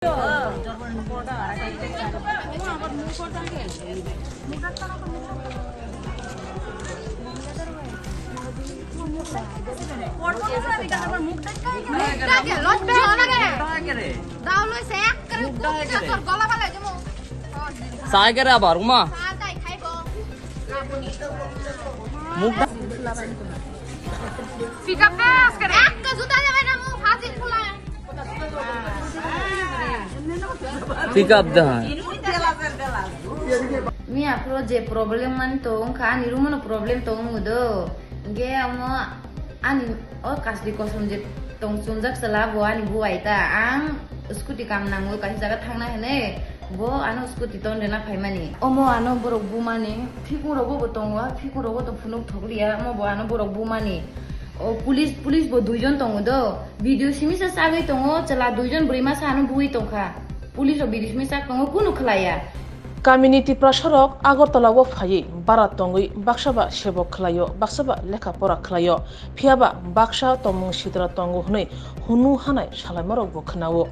Saya kira apa rumah? Muka. Phirokmung sekarang. Kejutannya mana mu hasil pulang. Pick up dah. Mi afro je problem man tong kan iru mana problem tong mudo. Ge amo ani kasdi kosum je tong sunjak sela bo ani bu aita ang scooty kam nangu kasi jaga thangna hene bo ano scooty ton dena phaimani omo ano borok bu mani phikung rogo bo tongwa phikung rogo to phunuk thokliya mo bo ano borok bu mani o pulis bo duijon tongo do video simisa sagai tongo chala duijon brima sanu bui tongkha pulis o video simisa tongo kunu khlaya Community Tiprajwk Agartala wo phayi barat tongwi baksaba sebok khlayo baksaba lekha pora khlayo phiaba baksa Tongmung Sitra tongo hnei hunu hanai salamarok bo khnawo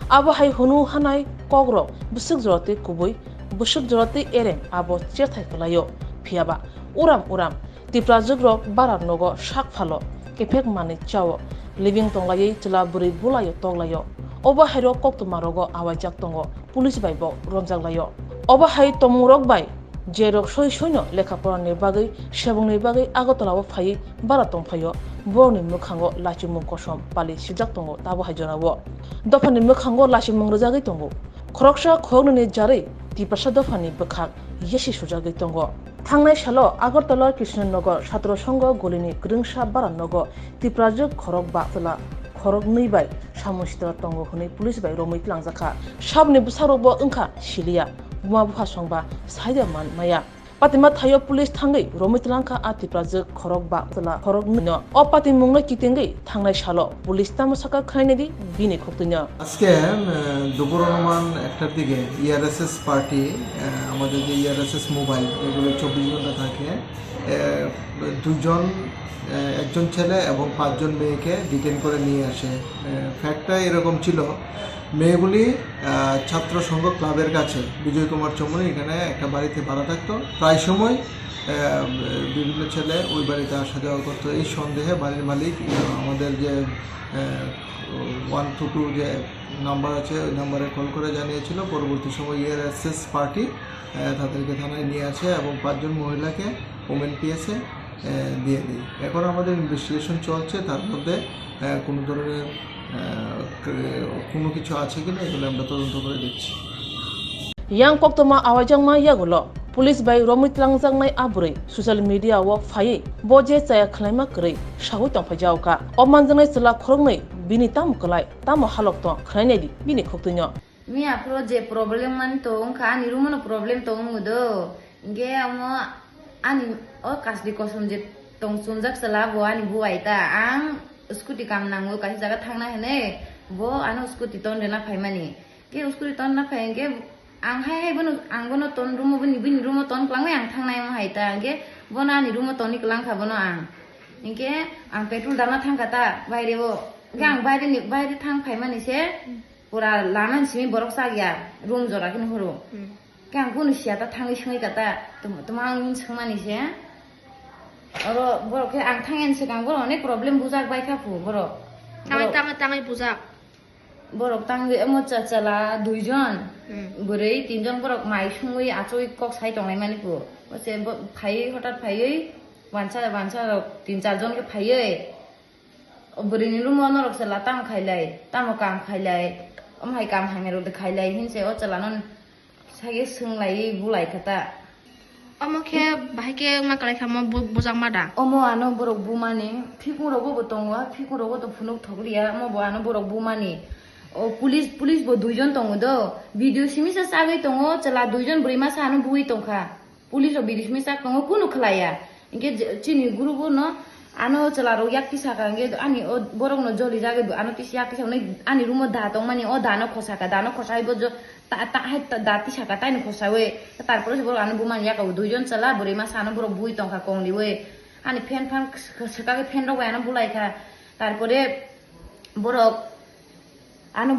abo hai hunu hanai kogro Bwswk jorate Kubui Bwswk jorate erem abo chethai khlayo phiaba uram Tiprajwk rok barat nogo sak phalo kefek mani chawo living tonglayi chila buri bulayo toglayo obo hairo koktumarogo awajak tongo police bai bo romjaklayo obo hai tomurok bai jerok soino lekapora ni bagai sebong ni bagai agotala bo phai bara tong phayo borni mukhango lachimung kosom pali sijak tongo tabo hai jonabo dofani mukhango lachimung rojagai tongo khoroksa khogni jare Tiprajwk dofani bkhak yeshi sujagai tongo thangnai salo Agartala Krishnanagar Chhatro Sangho golini grungsa bara nogo Tiprajwk Khorokba tla Khorok nei bai samusitra tongo hune police bai romoi tlangjakha sabni busarok bo wngkha silia buma buha songba saida man maya patima thayo police thangai romoi tlangkha a Tiprajwk Khorokba tla khorok no o patimungna kitengei thangnai salo police tamusaka khaine di bini khoktunya আজকে দুপুর অনুমান একটার দিকে ERSS party আমাদের যে ERSS mobile এগুলো 24 ঘন্টা থাকে দুজন একজন ছেলে এবং 5 জন মেয়েকে ডিটেইন করে নিয়ে আসে ফ্যাক্টটা এরকম ছিল মেয়েগুলি ছাত্র সংঘ ক্লাবের কাছে বিজয় কুমার চৌমনি এখানে একটা বাড়িতে ভাড়া থাকতো প্রায় সময় বিভিন্ন ছেলে ওই বাড়িতে আসা যাওয়া করতো এই সন্দেহে বাড়ির মালিক আমাদের যে 122 যে নাম্বার আছে ওই নাম্বারে কল করে জানিয়েছিল পরবর্তী সময় ইআরএসএস পার্টি তাদেরকে থানায় নিয়ে আসে এবং 5 জন মহিলাকে ওমেন পিএসে দিয়ে দিই এখন আমাদের ইনভেস্টিগেশন চলছে তার মধ্যে কোনো ধরনের কোনো কিছু আছে কিনা এগুলো আমরা তদন্ত করে দেখছি yang koktoma awajangma yagulo police bai romoi tlangjangnai aburei social media wo phai boje chaya khlaima krei sahu tongphajauka omanjangai chla khorognai bini tam klai tam halok to khlainai di bini khoktunyo mi afro je problem man tong kan iru mana problem tong mudo ge amo ani kasdi kosum je tong sunjak sela bo ani bu aita ang scooty kam nangu kasi jaga thangna hene bo ano scooty ton dena phaimani ke scooty ton na phaenge ang hai bono ton rumo bini rumo ton klang ang thangnai ma haita ge bona ni rumo ton ni klang kha bono ang inge ang petrol dana thangkata baire bo gang baire thang phaimani se pura laman simi borok sagya room jora kin horo gang bunu sia ta thangi sngai kata tumang sngmani se oro borok ke ang thangen se gang borok ne problem bujak bai kha pu borok Tangai bujak. borok tangi emo chala duijon borei tinjon borok mai sungui achoi kok sai tongnai mani pu ose phai hotat phai wancha 3-4 jon ke phai borini room onorok sala tam khailai tam kam khailai amhai kam hangero de khailai hinse o chalanon sage sunglai bulai kata Omoke bahike makalai khama bujak mada. omo ano borok bumani phikung rogo bo tongwa phikung rogo to phunuk thokliya mo bo ano borok bumani o pulis bo duijon tongo do video simisa sagai tongo chala duijon brima sanu bui tongkha pulis o video simisa tongo kunu khlaya inge chini guru bo no ano chala ro yakti saka nge ani o borok no joli jage ano tisi yakti sa ani rumo da tong mani o dano khosai bo jo ta hai dati saka tai no khosawe tarpore borok ano bumani yaka duijon chala brima sanu borok bui tongkha kongliwe ani fan saka ke fan ro ano bulai kha tarpore borok আনো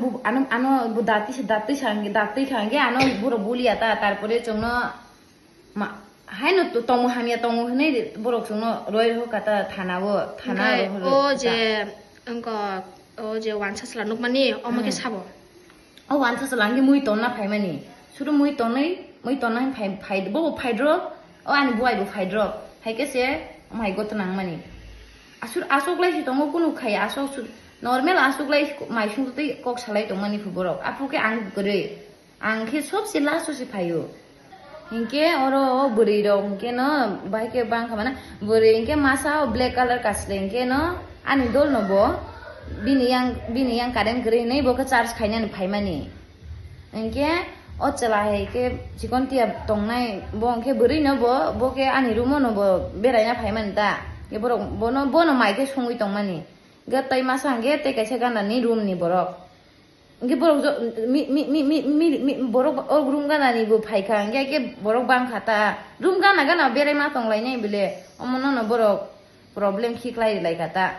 দাঁতই খাঙ্গে আনো বড় বলিয়া তা তারপরে চংনো high ন তমু হামিয়া তমু হনে বড় চংনো রয় হোকাতা থানাবো থানা ও যে অঙ্ক ও যে ওয়ানসাস লানুক মানে অমকে সাবো ও ওয়ানসাস লাঙ্গি মুই তন্না ফাইমানি শুধু মুই তন্নাই ফাইদবো ফাইদ্র ও আনি বুয়াইবো ফাইদ্র ফাইকেছে মাই গত নাংমানি আসুকলাই তঙ্গ কোনো খাই আসক নর্মেল আসুকলাই মাই সুংতই কক সালাই তংমানি ফুবরক আপুকে আং গরে आंखे सबसे लास्ट से फायो इनके और बुरी रो इनके न बाइक के बांग खाना बुरी इनके मासा ब्लैक कलर कास्ले इनके न आनी दोल न बो बिनियांग कारें ग्रे नहीं बो का चार्ज खाइना न फाइमानी इनके और चला है के चिकन तिया तोंगनाय बो इनके बुरी न बो के आनी रूमो न बो बेरायना फाइमानी ता ये बो न माइके संगui तोंगमानी गतै मासा अंगे ते कैसे गाना नि रूम नि बरक इनके borok borok room gana ni bu phaika inge ke borok bang khata room gana berai ma tonglai nei bile omono no borok problem khiklai lai kata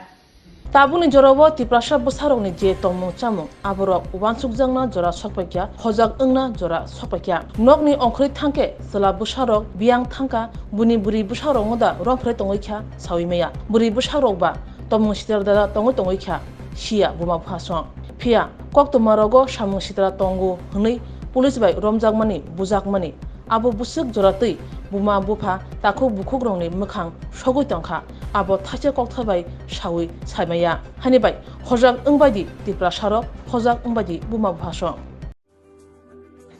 Tabuni jorobo Tiprajwk bwsarok ni je tongmung chamung aborok ubansukjangna jora sokpaikya hojak ungna jora sokpaikya nokni ongkhri thangke sela bwsarok biang thangka buni buri bwsarok ngoda rongphre tongoikha sawimeya buri bwsarok ba tongmung sitar dara tongoikha sia buma phasong Phia kok tomarago samung sitra tongo hnei police bai Romjakkmani Bwswk abo Bwswk joratui buma bufa takhuk bukhuk rongni mukhang sogoi tongkha abo thaise kok thabai sawi saimaya hani bai hojak ungbaidi Tiprajwk hojak ungbaidi buma bhasong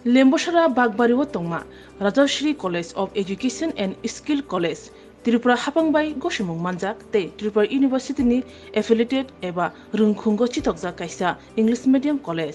Lembosara Bagbariwo tongma Rajashri College of Education and Skill College Tripura hapangbai gosimung manjak te Tripura University ni affiliated eba rungkhungo chitokjak kaisa English medium college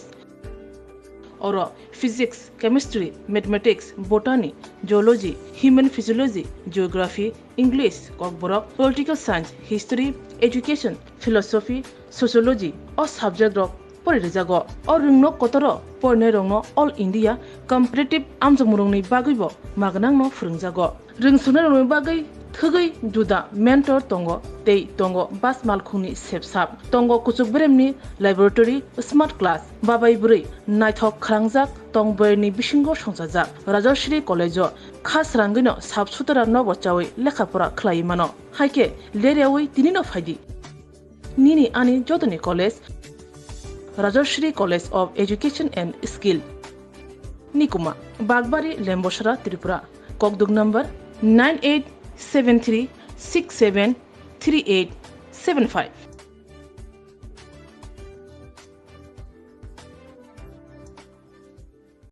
oro physics chemistry mathematics botany geology human physiology geography English kokborok political science history education philosophy sociology o subject rok porirejago o rungno kotoro porne rongno all India competitive amjongmurungni bagibo magnangno phurungjago rungsuna rongni bagai Thugai juda mentor tongo tei tongo bas malkhungni sepsap tongo kuchuk bremni laboratory smart class babai buri naithok khrangjak tongboyni bisingo songjak Rajashri College khas rangino sabsutara nobo chawi lekhapora khlai mano haike lerewi tinino phaidi nini ani jotoni college Rajashri College of Education and Skill Nikuma Bagbari Lembosara Tripura Kokduk number 9873673875